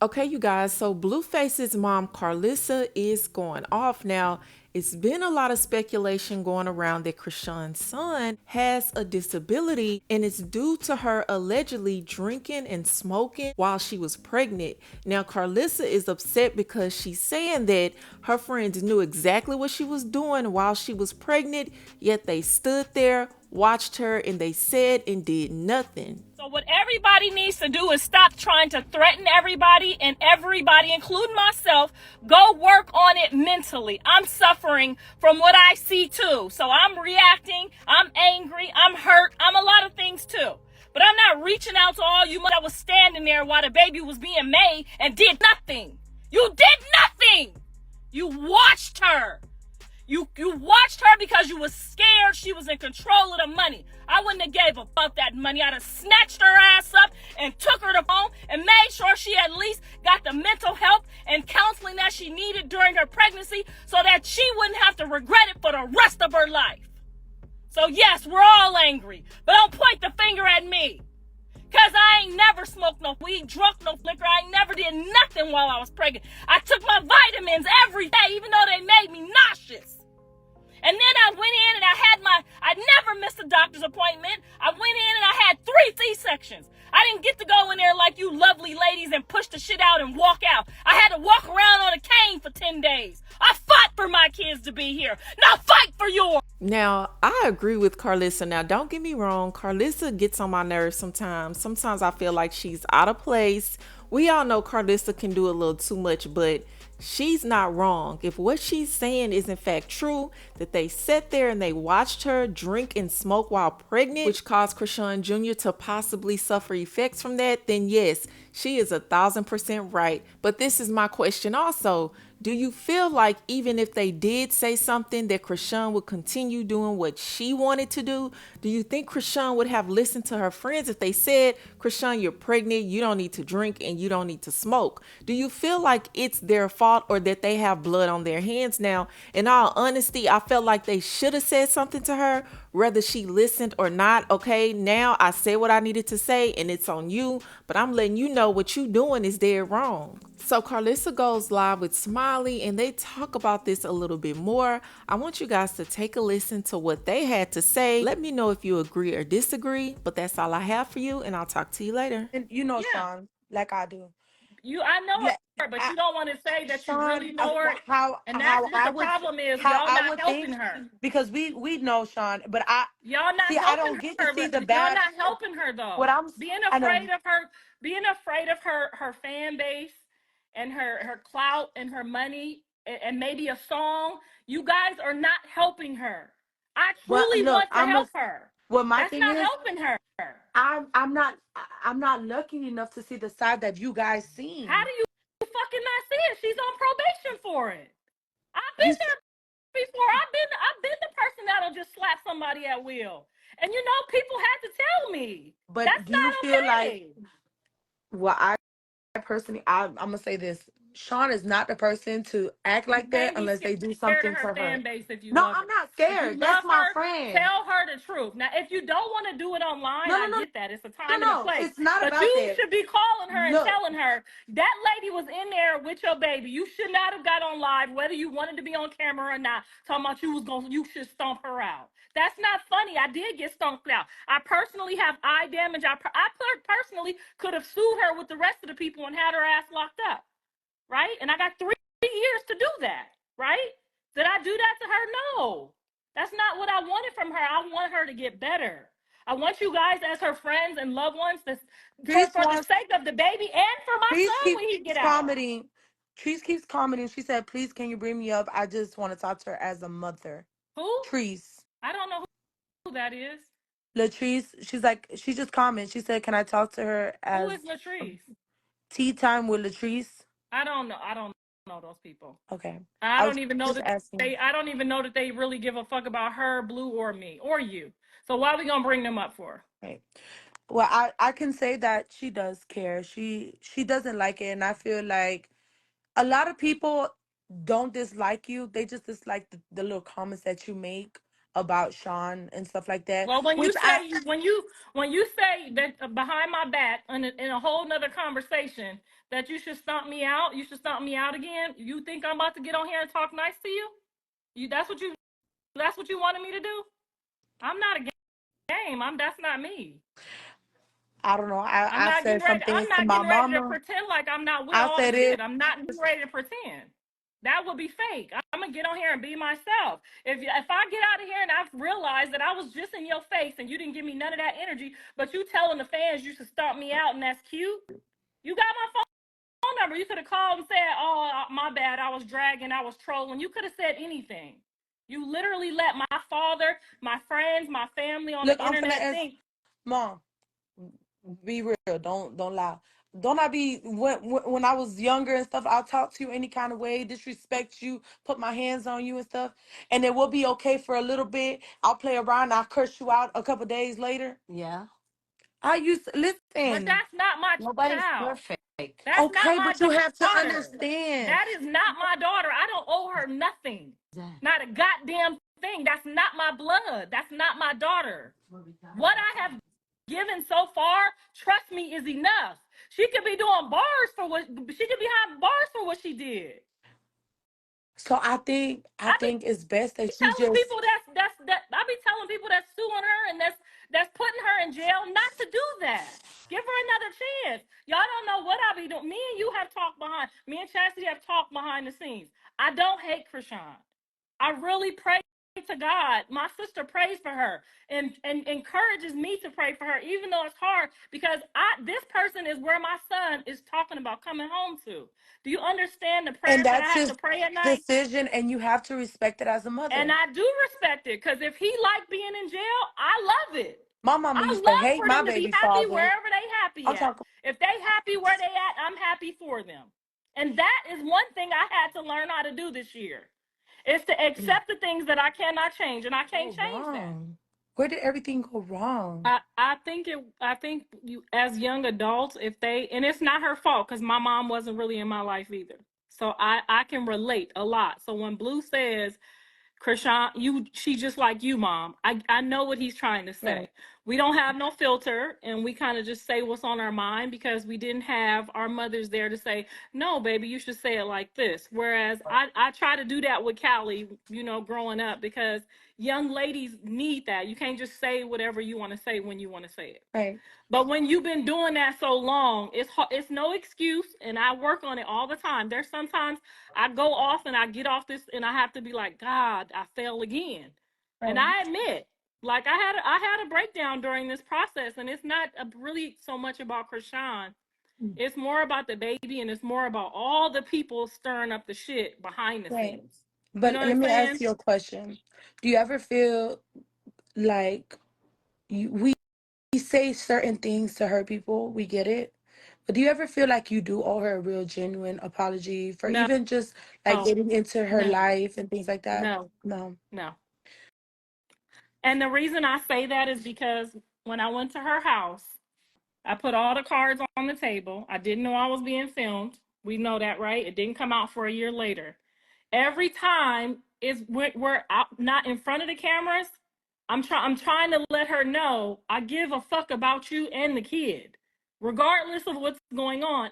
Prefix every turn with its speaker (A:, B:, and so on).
A: Okay, you guys, so Blueface's mom, Karlissa, is going off now. It's been a lot of speculation going around that Chrisean's son has a disability, and it's due to her allegedly drinking and smoking while she was pregnant. Now, Karlissa is upset because she's saying that her friends knew exactly what she was doing while she was pregnant, yet they stood there, watched her, and they said and did nothing.
B: So what everybody needs to do is stop trying to threaten everybody, and everybody, including myself, go work on it mentally. I'm suffering from what I see too. So I'm reacting, I'm angry, I'm hurt, I'm a lot of things too. But I'm not reaching out to all you that was standing there while the baby was being made and did nothing. You did nothing. You watched her. You watched her because you was scared she was in control of the money. I wouldn't have gave a fuck that money. I'd have snatched her ass up and took her to home and made sure she at least got the mental health and counseling that she needed during her pregnancy so that she wouldn't have to regret it for the rest of her life. So yes, we're all angry, but don't point the finger at me. Cause I ain't never smoked no weed, drunk no liquor. I ain't never did nothing while I was pregnant. I took my vitamins every day, even though they made me nauseous. And then I went in and I never missed a doctor's appointment. I went in and I had 3 C-sections. I didn't get to go in there like you lovely ladies and push the shit out and walk out. I had to walk around on a cane for 10 days. I fought for my kids to be here. Now fight for yours.
A: Now, I agree with Karlissa. Now, don't get me wrong. Karlissa gets on my nerves sometimes. Sometimes I feel like she's out of place. We all know Karlissa can do a little too much, but she's not wrong. If what she's saying is in fact true, that they sat there and they watched her drink and smoke while pregnant, which caused Chrisean Jr. to possibly suffer effects from that, then yes, she is 1,000% right. But this is my question also. Do you feel like even if they did say something that Chrisean would continue doing what she wanted to do? Do you think Chrisean would have listened to her friends if they said, Chrisean, you're pregnant, you don't need to drink and you don't need to smoke? Do you feel like it's their fault or that they have blood on their hands now? In all honesty, I felt like they should have said something to her, whether she listened or not. Okay, now I said what I needed to say and it's on you, but I'm letting you know what you doing is dead wrong. So Karlissa goes live with Smiley and they talk about this a little bit more. I want you guys to take a listen to what they had to say. Let me know if you agree or disagree, but that's all I have for you and I'll talk to you later.
C: And you know
B: Yeah,
C: Sean, like I do.
B: I know
C: Yeah,
B: her, but
C: I,
B: you don't want to say that you
C: Sean,
B: really know her. And that's
C: how
B: what
C: I
B: the
C: would
B: problem is.
C: how
B: Y'all
C: I
B: not
C: would
B: helping
C: think,
B: her.
C: because we know Sean, but I
B: Y'all not
C: see, I
B: helping
C: don't get to
B: her,
C: see the
B: but y'all
C: bad.
B: not helping her
C: What
B: though.
C: I'm
B: Being
C: I know,
B: afraid of her, her fan base and her clout and her money and maybe a song. You guys are not helping her. I
C: but
B: truly
C: look,
B: want to help her.
C: what my
B: That's
C: thing
B: not
C: is,
B: helping her.
C: I'm not lucky enough to see the side that you guys
B: How
C: seen.
B: do you fucking not see it? She's on probation for it. I've
C: You
B: been
C: s-
B: there before. I've been the person that'll just slap somebody at will. And people had to tell me.
C: but
B: That's
C: do
B: not
C: you feel like,
B: okay.
C: well, I personally, I'm gonna say this: Sean is not the person to act
B: You
C: like that
B: can't be
C: unless they do
B: scared of
C: something
B: her
C: for her.
B: fan base if you
C: No,
B: love her.
C: I'm not
B: If you
C: scared. That's
B: love
C: my
B: her,
C: friend.
B: tell her the truth. Now, if you don't want to do it online,
C: No, no,
B: I
C: no,
B: get that. It's a
C: no,
B: time and a
C: no.
B: place.
C: It's not
B: But
C: about
B: you
C: that.
B: should be calling her and
C: Look,
B: telling her that lady was in there with your baby. You should not have got on live, whether you wanted to be on camera or not, talking about you should stomp her out. That's not funny. I did get stomped out. I personally have eye damage. Personally could have sued her with the rest of the people and had her ass locked up, right? And I got 3 years to do that, right? Did I do that to her? No. That's not what I wanted from her. I want her to get better. I want you guys as her friends and loved ones
C: Trees
B: for the
C: wants.
B: sake of the baby and for my
C: Trees
B: son
C: keeps
B: when he get out.
C: commenting. Trees keeps commenting. She said, "Please, can you bring me up? I just want to talk to her as a mother."
B: Who?
C: Trees.
B: I don't know who that is.
C: Latrice, she's like, she just commented. She said, "Can I talk to her
B: Who
C: as
B: is Latrice?
C: tea time with Latrice?"
B: I don't know. I don't know those people.
C: Okay.
B: I
C: I was
B: don't even know
C: just
B: that
C: asking.
B: I don't even know that they really give a fuck about her, Blue, or me, or you. So why are we gonna bring them up for?
C: Right. Well, I can say that she does care. She doesn't like it, and I feel like a lot of people don't dislike you. They just dislike the little comments that you make about Sean and stuff like that.
B: Well, when you
C: Which I
B: say that behind my back in a whole nother conversation that you should stomp me out, you should stomp me out again. You think I'm about to get on here and talk nice to you? That's what you wanted me to do? I'm not a game. That's not me.
C: I don't know.
B: I'm
C: I
B: not getting
C: said
B: ready.
C: some
B: I'm
C: things to
B: not
C: my
B: getting ready to
C: mama.
B: pretend like I'm not with
C: I
B: all the
C: said
B: shit.
C: it.
B: I'm not getting ready to pretend. That would be fake. I'm gonna get on here and be myself. If I get out of here and I've realized that I was just in your face and you didn't give me none of that energy, but you telling the fans you should stomp me out and that's cute. You got my phone number. You could have called and said, "Oh, my bad. I was dragging. I was trolling." You could have said anything. You literally let my father, my friends, my family on
C: Look,
B: the
C: I'm finna
B: internet
C: ask
B: think.
C: mom. Be real. Don't lie. Don't I be when I was younger and stuff? I'll talk to you any kind of way, disrespect you, put my hands on you and stuff, and it will be okay for a little bit. I'll play around. I'll curse you out a couple days later.
D: Yeah.
C: I used to
B: But
C: listen.
B: that's not my
D: Nobody's
B: child.
D: perfect.
B: That's not
C: Okay,
B: my
C: but you have to
B: daughter.
C: understand.
B: That is not my daughter. I don't owe her nothing. Not a goddamn thing. That's not my blood. That's not my daughter. What I have given so far, trust me, is enough. She could be doing bars for what she could be behind bars for what she did.
C: So I
B: I be
C: think it's best that you
B: telling
C: just
B: people that I be telling people that's suing her and that's putting her in jail not to do that. Give her another chance. Y'all don't know what I be doing. Me and Chastity have talked behind the scenes. I don't hate Chrisean. I really pray to God. My sister prays for her and encourages me to pray for her, even though it's hard because this person is where my son is talking about coming home to. Do you understand the
C: and
B: prayers that I
C: that's
B: have
C: his
B: to pray at night?
C: decision, and you have to respect it as a
B: And
C: mother.
B: I do respect it because if he like being in jail, I love it.
C: My mama
B: I
C: used to
B: love
C: hate
B: for
C: my
B: them to be
C: baby
B: happy
C: father.
B: wherever they happy
C: I'm
B: at.
C: talking.
B: If they happy where they at, I'm happy for them. And that is one thing I had to learn how to do this year. Is to accept the things that I cannot change, and I can't
C: Go
B: change that.
C: wrong? Where did everything go wrong?
B: I think you as young adults, if they and it's not her fault because my mom wasn't really in my life either. So I can relate a lot. So when Blue says Chrisean, she just like you, mom. I know what he's trying to
C: Right,
B: say. We don't have no filter and we kind of just say what's on our mind because we didn't have our mothers there to say, no, baby, you should say it like this. Whereas I try to do that with Callie, growing up because young ladies need that. You can't just say whatever you want to say when you want to say it.
C: right,
B: But when you've been doing that so long, it's no excuse, and I work on it all the time. There's sometimes I go off and I get off this, and I have to be like, God, I fail again, and
C: right.
B: I admit, like I had a breakdown during this process, and it's not really so much about Chrisean.
C: Mm.
B: It's more about the baby, and it's more about all the people stirring up the shit behind the
C: Right.
B: scenes. You
C: But
B: know what
C: let
B: I'm
C: me ask
B: saying?
C: you a question. Do you ever feel like we say certain things to hurt people? We get it. But do you ever feel like you do owe her a real genuine apology for
B: No,
C: even just like getting into her
B: no,
C: life and things like that?
B: no,
C: No.
B: no. And the reason I say that is because when I went to her house, I put all the cards on the table. I didn't know I was being filmed. We know that, right? It didn't come out for a year later. Every time we're out, not in front of the cameras. I'm trying to let her know I give a fuck about you and the kid, regardless of what's going on.